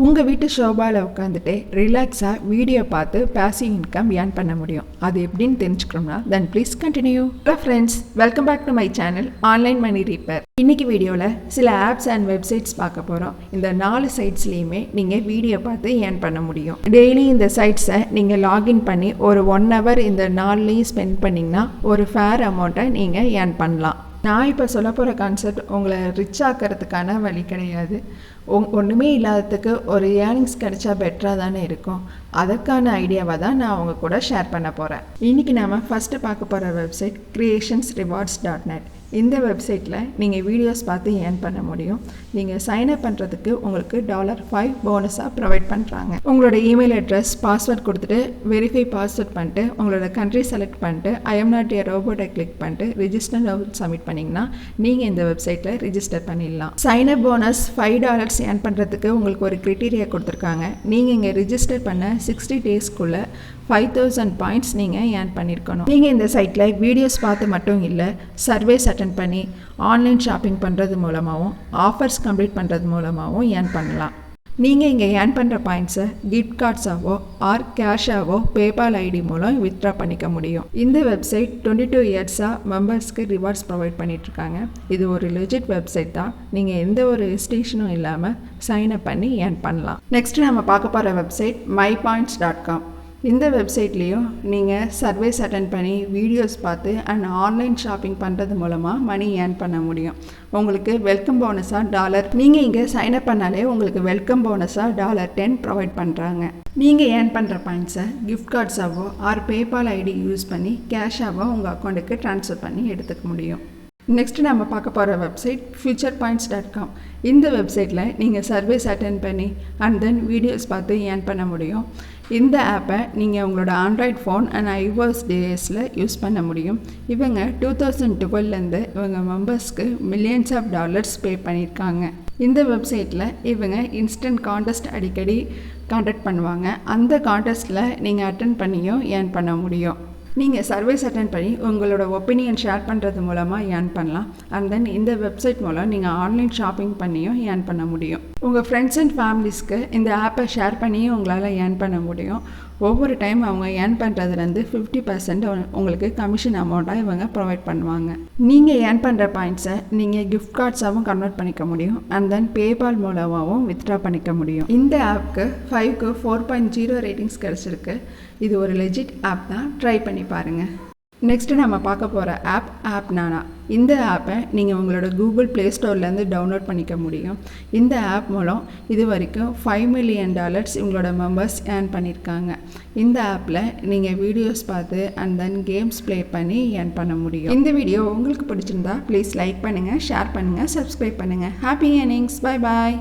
உங்கள் வீட்டு ஷோபாவில் உட்காந்துட்டு ரிலாக்ஸாக வீடியோ பார்த்து பேசிவ் இன்கம் ஏர்ன் பண்ண முடியும். அது எப்படின்னு தெரிஞ்சுக்கணும்னா then please continue. Hello friends, welcome back to my channel Online Money Reaper. இன்றைக்கி வீடியோவில் சில ஆப்ஸ் அண்ட் வெப்சைட்ஸ் பார்க்க போகிறோம். இந்த 4 சைட்ஸ்லேயுமே நீங்கள் வீடியோ பார்த்து ஏர்ன் பண்ண முடியும். டெய்லி இந்த சைட்ஸை நீங்கள் லாகின் பண்ணி ஒரு 1 hour இந்த 4லையும் ஸ்பெண்ட் பண்ணிங்கன்னா ஒரு ஃபேர் அமௌண்ட்டை நீங்கள் ஏர்ன் பண்ணலாம். நான் இப்போ சொல்ல போகிற கான்செப்ட் உங்களை ரிச் ஆக்கிறதுக்கான வழி கிடையாது. ஒன்றுமே இல்லாததுக்கு ஒரு ஏர்னிங்ஸ் கிடைச்சா பெட்டராக தானே இருக்கும். அதற்கான ஐடியாவை தான் நான் அவங்க கூட ஷேர் பண்ண போகிறேன். இன்றைக்கி நாம் ஃபஸ்ட்டு பார்க்க போகிற வெப்சைட் creationsrewards.net. இந்த வெப்சைட்டில் நீங்கள் வீடியோஸ் பார்த்து ஏர்ன் பண்ண முடியும். நீங்கள் சைன்அப் பண்ணுறதுக்கு உங்களுக்கு $5 போனஸாக ப்ரொவைட் பண்ணுறாங்க. உங்களோட இமெயில் அட்ரஸ், பாஸ்வேர்ட் கொடுத்துட்டு வெரிஃபை பாஸ்வேர்ட் பண்ணிட்டு உங்களோட கண்ட்ரி செலக்ட் பண்ணிட்டு I am not a robot click பண்ணிட்டு ரிஜிஸ்டர் சப்மிட் பண்ணிங்கன்னா நீங்கள் இந்த வெப்சைட்டில் ரிஜிஸ்டர் பண்ணிடலாம். சைன்அப் போனஸ் $5 ஏர்ன் பண்ணுறதுக்கு உங்களுக்கு ஒரு க்ரைட்டீரியா கொடுத்துருக்காங்க. நீங்கள் இங்கே ரிஜிஸ்டர் பண்ண 60 டேஸ்க்குள்ளே 5000 பாயிண்ட்ஸ் நீங்கள் ஏர்ன் பண்ணியிருக்கணும். நீங்கள் இந்த சைட்டில் வீடியோஸ் பார்த்து மட்டும் இல்லை, சர்வேஸ் அட்டென்ட் பண்ணி ஆன்லைன் ஷாப்பிங் பண்ணுறது மூலமாகவும் ஆஃபர்ஸ் கம்ப்ளீட் பண்ணுறது மூலமாகவும் ஏர்ன் பண்ணலாம். நீங்கள் இங்கே ஏர்ன் பண்ணுற பாயிண்ட்ஸை கிஃப்ட் கார்ட்ஸாவோ ஆர் கேஷாவோ பேபால் ஐடி மூலம் வித்ட்ரா பண்ணிக்க முடியும். இந்த வெப்சைட் 22 இயர்ஸாக மெம்பர்ஸ்க்கு ரிவார்ட்ஸ் ப்ரொவைட் பண்ணிகிட்ருக்காங்க. இது ஒரு லெஜிட் வெப்சைட் தான். நீங்கள் எந்த ஒரு ரெஜிஸ்ட்ரேஷனும் இல்லாமல் சைன்அப் பண்ணி ஏர்ன் பண்ணலாம். நெக்ஸ்ட்டு நம்ம பார்க்க போகிற வெப்சைட் mypoints.com. இந்த வெப்சைட்லேயும் நீங்கள் சர்வேஸ் அட்டென்ட் பண்ணி வீடியோஸ் பார்த்து அண்ட் ஆன்லைன் ஷாப்பிங் பண்ணுறது மூலமாக மணி ஏர்ன் பண்ண முடியும். உங்களுக்கு வெல்கம் போனஸாக நீங்கள் இங்கே சைன்அப் பண்ணாலே உங்களுக்கு வெல்கம் போனஸாக $10 ப்ரொவைட் பண்ணுறாங்க. நீங்கள் ஏர்ன் பண்ணுற பாயிண்ட்ஸை கிஃப்ட் கார்ட்ஸாவோ ஆர் பேபால் ஐடி யூஸ் பண்ணி கேஷாவோ உங்கள் அக்கௌண்ட்டுக்கு ட்ரான்ஸ்ஃபர் பண்ணி எடுத்துக்க முடியும். நெக்ஸ்ட்டு நம்ம பார்க்க போகிற வெப்சைட் featurepay.com. இந்த வெப்சைட்டில் நீங்கள் சர்வீஸ் அட்டென்ட் பண்ணி அண்ட் தென் வீடியோஸ் பார்த்து ஏர்ன் பண்ண முடியும். இந்த ஆப்பை நீங்கள் உங்களோட ஆண்ட்ராய்ட் ஃபோன் அண்ட் iOS டிவைஸில் யூஸ் பண்ண முடியும். இவங்க 2012லேருந்து இவங்க மெம்பர்ஸ்க்கு மில்லியன்ஸ் ஆஃப் டாலர்ஸ் பே பண்ணியிருக்காங்க. இந்த வெப்சைட்டில் இவங்க இன்ஸ்டன்ட் கான்டெஸ்ட் அடிக்கடி கான்டக்ட் பண்ணுவாங்க. அந்த கான்டெஸ்ட்டில் நீங்கள் அட்டென்ட் பண்ணியும் ஏர்ன் பண்ண முடியும். நீங்கள் சர்வீஸ் அட்டென்ட் பண்ணி உங்களோட ஒப்பீனியன் ஷேர் பண்ணுறது மூலமாக ஏர்ன் பண்ணலாம். அண்ட் தென் இந்த வெப்சைட் மூலம் நீங்கள் ஆன்லைன் ஷாப்பிங் பண்ணியும் ஏர்ன் பண்ண முடியும். உங்கள் ஃப்ரெண்ட்ஸ் அண்ட் ஃபேமிலிஸ்க்கு இந்த ஆப்பை ஷேர் பண்ணியும் உங்களால் ஏர்ன் பண்ண முடியும். ஒவ்வொரு டைம் அவங்க ஏர்ன் பண்ணுறதுலேருந்து 50% உங்களுக்கு கமிஷன் அமௌண்ட்டாக இவங்க ப்ரொவைட் பண்ணுவாங்க. நீங்கள் ஏர்ன் பண்ணுற பாயிண்ட்ஸை நீங்கள் கிஃப்ட் கார்ட்ஸாகவும் கன்வெர்ட் பண்ணிக்க முடியும். அண்ட் தென் பேபால் மூலமாகவும் வித்ட்ரா பண்ணிக்க முடியும். இந்த ஆப்க்கு 5க்கு 4.0 ரேட்டிங்ஸ் கிடச்சிருக்கு. இது ஒரு லெஜிட் ஆப் தான். ட்ரை பண்ணி பாருங்கள். நெக்ஸ்ட்டு நம்ம பார்க்க போகிற ஆப் நானா. இந்த ஆப்பை நீங்கள் உங்களோட கூகுள் ப்ளே ஸ்டோர்லேருந்து டவுன்லோட் பண்ணிக்க முடியும். இந்த ஆப் மூலம் இது வரைக்கும் $5 million இவங்களோட மெம்பர்ஸ் ஏர்ன் பண்ணியிருக்காங்க. இந்த ஆப்பில் நீங்கள் வீடியோஸ் பார்த்து அண்ட் தென் கேம்ஸ் ப்ளே பண்ணி ஏர்ன் பண்ண முடியும். இந்த வீடியோ உங்களுக்கு பிடிச்சிருந்தா ப்ளீஸ் லைக் பண்ணுங்கள், ஷேர் பண்ணுங்கள், சப்ஸ்கிரைப் பண்ணுங்கள். Happy earnings. Bye bye.